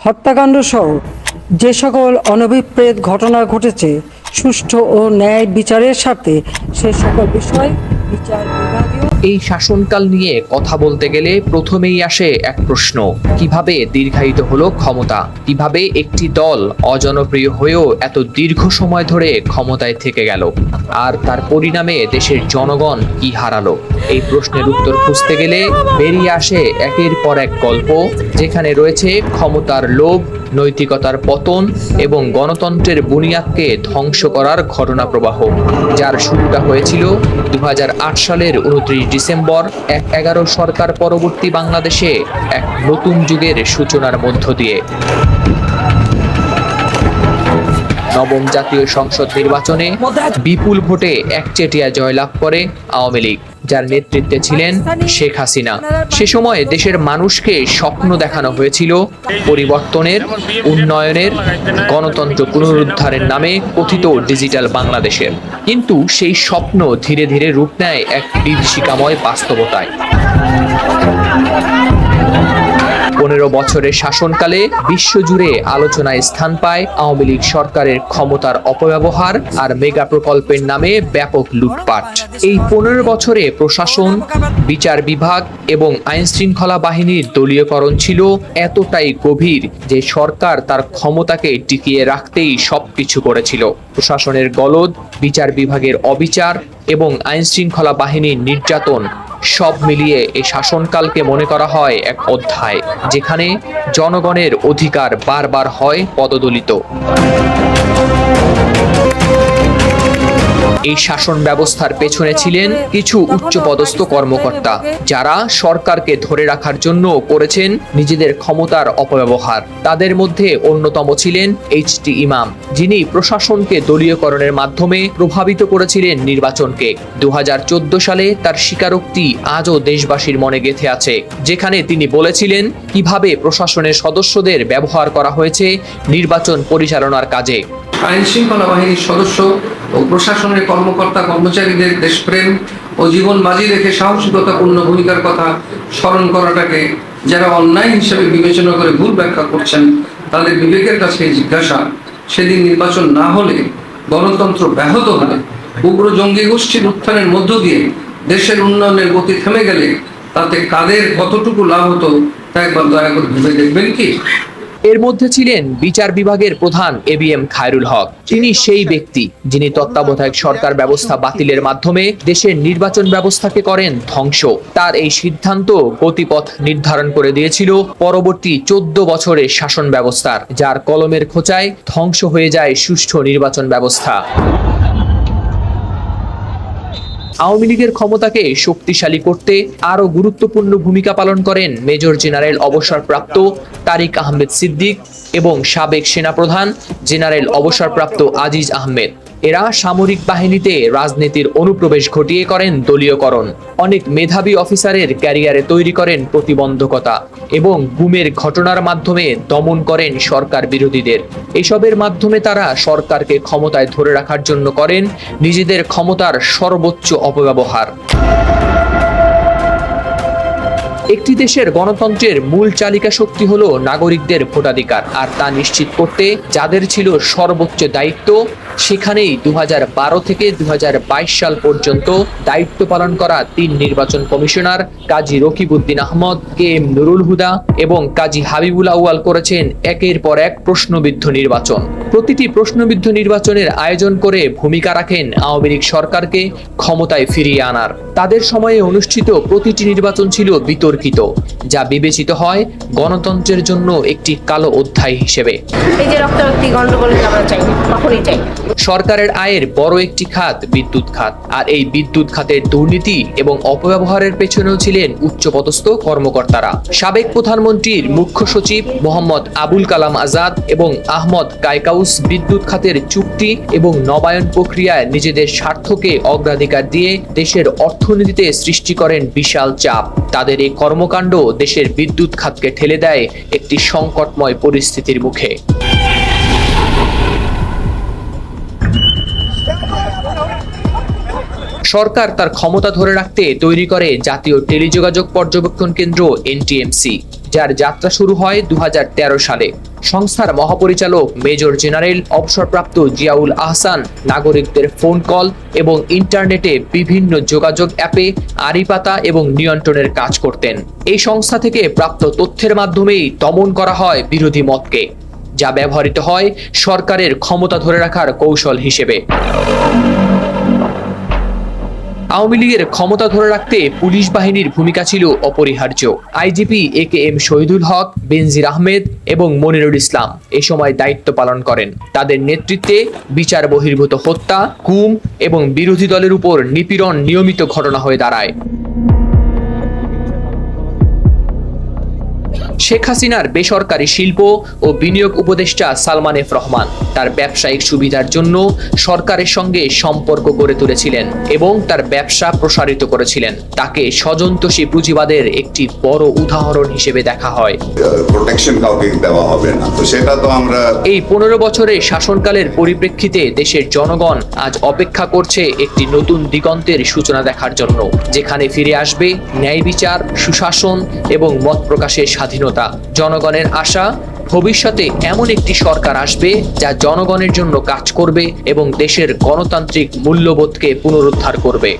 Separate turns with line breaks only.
হত্যাকাণ্ড সহ যে সকল অনভিপ্রেত ঘটনা ঘটেছে সুষ্ঠু ও ন্যায় বিচারের স্বার্থে সে সকল বিষয় বিচার বিভাগীয়।
এই শাসনকাল নিয়ে কথা বলতে গেলে প্রথমেই আসে এক প্রশ্ন, কিভাবে দীর্ঘায়িত হলো ক্ষমতা, কিভাবে একটি দল অজনপ্রিয় হয়েও এত দীর্ঘ সময় ধরে ক্ষমতায় থেকে গেল, আর তার পরিণামে দেশের জনগণ কি হারালো। এই প্রশ্নের উত্তর খুঁজতে গেলে বেরিয়ে আসে একের পর এক গল্প, যেখানে রয়েছে ক্ষমতার লোভ, নৈতিকতার পতন এবং গণতন্ত্রের বুনিয়াদকে ধ্বংস করার ঘটনা প্রবাহ, যার শুরুটা হয়েছিল 2008 সালের 29 ডিসেম্বর এক 11 সরকার পরবর্তী বাংলাদেশে এক নতুন যুগের সূচনার মধ্য দিয়ে। নবম জাতীয় সংসদ নির্বাচনে বিপুল ভোটে একচেটিয়া জয়লাভ করে আওয়ামী লীগ, যার নেতৃত্বে ছিলেন শেখ হাসিনা। সে সময় দেশের মানুষকে স্বপ্ন দেখানো হয়েছিল পরিবর্তনের, উন্নয়নের, গণতন্ত্র পুনরুদ্ধারের নামে কথিত ডিজিটাল বাংলাদেশের। কিন্তু সেই স্বপ্ন ধীরে ধীরে রূপ নেয় এক বিভীষিকাময় বাস্তবতায়। 15 বছরের শাসনকালে বিশ্বজুড়ে আলোচনায় স্থান পায় আওয়ামী লীগ সরকারের ক্ষমতার অপব্যবহার আর মেগা প্রকল্পের নামে ব্যাপক লুটপাট। এই 15 বছরে প্রশাসন, বিচার বিভাগ এবং আইন শৃঙ্খলা বাহিনীর দলীয়করণ ছিল এতটাই গভীর যে সরকার তার ক্ষমতাকে টিকিয়ে রাখতেই সবকিছু করেছিল। প্রশাসনের গলদ, বিচার বিভাগের অবিচার এবং আইন শৃঙ্খলা বাহিনীর নির্যাতন সব মিলিয়ে এই শাসনকালকে মনে করা হয় এক অধ্যায়, যেখানে জনগণের অধিকার বারবার হয় পদদলিত। এই শাসন ব্যবস্থার পেছনে ছিলেন কিছু উচ্চপদস্থ কর্মকর্তা, যারা সরকারকে ধরে রাখার জন্য করেছেন নিজেদের ক্ষমতার অপব্যবহার। তাদের মধ্যে অন্যতম ছিলেন এইচ.টি. ইমাম, যিনি প্রশাসনকে দলীয়করণের মাধ্যমে প্রভাবিত করেছিলেন নির্বাচনকে। 2014 সালে তার স্বীকারোক্তি আজও দেশবাসীর মনে গেঁথে আছে, যেখানে তিনি বলেছিলেন কিভাবে প্রশাসনের সদস্যদের ব্যবহার করা হয়েছে নির্বাচন পরিচালনার কাজে।
আইন শৃঙ্খলা বাহিনীর সদস্য ও প্রশাসনের কর্মকর্তা কর্মচারীদের দেশপ্রেম ও জীবন বাজি রেখে সাহসিকতাপূর্ণ ভূমিকার কথা স্মরণ করাটাকে যারা অন্যায় হিসেবে বিবেচনা করে ভুল ব্যাখ্যা করছেন, তাদের বিবেকের কাছে জিজ্ঞাসা, সেদিন নির্বাচন না হলে, গণতন্ত্র ব্যাহত হলে, উগ্র জঙ্গি গোষ্ঠীর উত্থানের মধ্য দিয়ে দেশের উন্নয়নের গতি থেমে গেলে তাতে কাদের কতটুকু লাভ হতো তা একবার দয়া করে ভেবে দেখবেন কি?
এর মধ্যে ছিলেন বিচার বিভাগের প্রধান এবিএম খায়রুল হক। তিনি সেই ব্যক্তি যিনি তত্ত্বাবধায়ক সরকার ব্যবস্থা বাতিলের মাধ্যমে দেশের নির্বাচন ব্যবস্থাকে করেন ধ্বংস। তার এই সিদ্ধান্ত গতিপথ নির্ধারণ করে দিয়েছিল পরবর্তী 14 বছরের শাসন ব্যবস্থার, যার কলমের খোঁচায় ধ্বংস হয়ে যায় সুষ্ঠু নির্বাচন ব্যবস্থা। আওয়ামী লীগের ক্ষমতাকে শক্তিশালী করতে আরও গুরুত্বপূর্ণ ভূমিকা পালন করেন মেজর জেনারেল অবসরপ্রাপ্ত তারিক আহমেদ সিদ্দিক এবং সাবেক সেনাপ্রধান জেনারেল অবসরপ্রাপ্ত আজিজ আহমেদ। এরা সামরিক বাহিনীতে রাজনীতির অনুপ্রবেশ ঘটিয়ে করেন দলীয়করণ, অনেক মেধাবী অফিসারের ক্যারিয়ারে তৈরি করেন প্রতিবন্ধকতা এবং গুমের ঘটনার মাধ্যমে দমন করেন সরকার বিরোধীদের। এসবের মাধ্যমে তারা সরকারকে ক্ষমতায় ধরে রাখার জন্য করেন নিজেদের ক্ষমতার সর্বোচ্চ অপব্যবহার। একটি দেশের গণতন্ত্রের মূল চালিকা শক্তি হলো নাগরিকদের ভোটাধিকার, আর তা নিশ্চিত করতে যাদের ছিল সর্বোচ্চ দায়িত্ব, সেখানেই 2012 থেকে 2022 সাল পর্যন্ত দায়িত্ব পালন করা 3 নির্বাচন কমিশনার কাজী রকিবউদ্দিন আহমদ, কে.এম. নুরুল হুদা এবং কাজী হাবিবুল আউয়াল করেছেন একের পর এক প্রশ্নবিদ্ধ নির্বাচন। প্রতিটি প্রশ্নবিদ্ধ নির্বাচনের আয়োজন করে ভূমিকা রাখেন আওয়ামী লীগ সরকারকে ক্ষমতায় ফিরিয়ে আনার। তাদের সময়ে অনুষ্ঠিত প্রতিটি নির্বাচন ছিল বিতর্কিত, যা বিবেচিত হয় গণতন্ত্রের জন্য একটি কালো অধ্যায় হিসেবে।
এই যে রক্তারক্তি গন্ডগোল আমরা চাই না, কখনোই চাই না।
সরকারের আয়ের বড় একটি খাত বিদ্যুৎ খাত, আর এই বিদ্যুৎ খাতের দুর্নীতি এবং অপব্যবহারের পেছনেও ছিলেন উচ্চপদস্থ কর্মকর্তারা। সাবেক প্রধানমন্ত্রীর মুখ্য সচিব মোহাম্মদ আবুল কালাম আজাদ এবং আহমদ কায়কাউস বিদ্যুৎ খাতের চুক্তি এবং নবায়ন প্রক্রিয়ায় নিজেদের স্বার্থকে অগ্রাধিকার দিয়ে দেশের অর্থনীতিতে সৃষ্টি করেন বিশাল চাপ। তাদের এই কর্মকাণ্ড দেশের বিদ্যুৎ খাতকে ঠেলে দেয় একটি সংকটময় পরিস্থিতির মুখে। সরকার তার ক্ষমতা ধরে রাখতে তৈরি করে জাতীয় টেলিযোগাযোগ পর্যবেক্ষণ কেন্দ্র NTMC, যার যাত্রা শুরু হয় 2013 সালে। সংস্থার মহাপরিচালক মেজর জেনারেল অবসরপ্রাপ্ত জিয়াউল আহসান নাগরিকদের ফোন কল এবং ইন্টারনেটে বিভিন্ন যোগাযোগ অ্যাপে আড়িপাতা এবং নিয়ন্ত্রণের কাজ করতেন। এই সংস্থা থেকে প্রাপ্ত তথ্যের মাধ্যমেই দমন করা হয় বিরোধী মতকে, যা ব্যবহৃত হয় সরকারের ক্ষমতা ধরে রাখার কৌশল হিসেবে। আওয়ামী লীগের ক্ষমতা ধরে রাখতে পুলিশ বাহিনীর ভূমিকা ছিল অপরিহার্য। আইজিপি AKM শহীদুল হক, বেনজির আহমেদ এবং মনিরুল ইসলাম এ সময় দায়িত্ব পালন করেন। তাদের নেতৃত্বে বিচার বহির্ভূত হত্যা, গুম এবং বিরোধী দলের উপর নিপীড়ন নিয়মিত ঘটনা হয়ে দাঁড়ায়। শেখ হাসিনার বেসরকারি শিল্প ও বিনিয়োগ উপদেষ্টা সালমান এফ রহমান তার ব্যবসায়িক সুবিধার জন্য সরকারের সঙ্গে সম্পর্ক গড়ে তুলেছিলেন এবং তার ব্যবসা প্রসারিত করেছিলেন। তাকে স্বজনতোষী পুঁজিবাদের একটি বড় উদাহরণ হিসেবে দেখা হয়।
প্রোটেকশন কাউকে দেওয়া হবে না, তো সেটা তো আমরা
এই 15 বছরের শাসনকালের পরিপ্রেক্ষিতে দেশের জনগণ আজ অপেক্ষা করছে একটি নতুন দিগন্তের সূচনা দেখার জন্য, যেখানে ফিরে আসবে ন্যায় বিচার, সুশাসন এবং মত প্রকাশের স্বাধীনতা। জনগণের আশা, ভবিষ্যতে এমন একটি সরকার আসবে যা জনগণের জন্য কাজ করবে এবং দেশের গণতান্ত্রিক মূল্যবোধকে পুনরুদ্ধার করবে।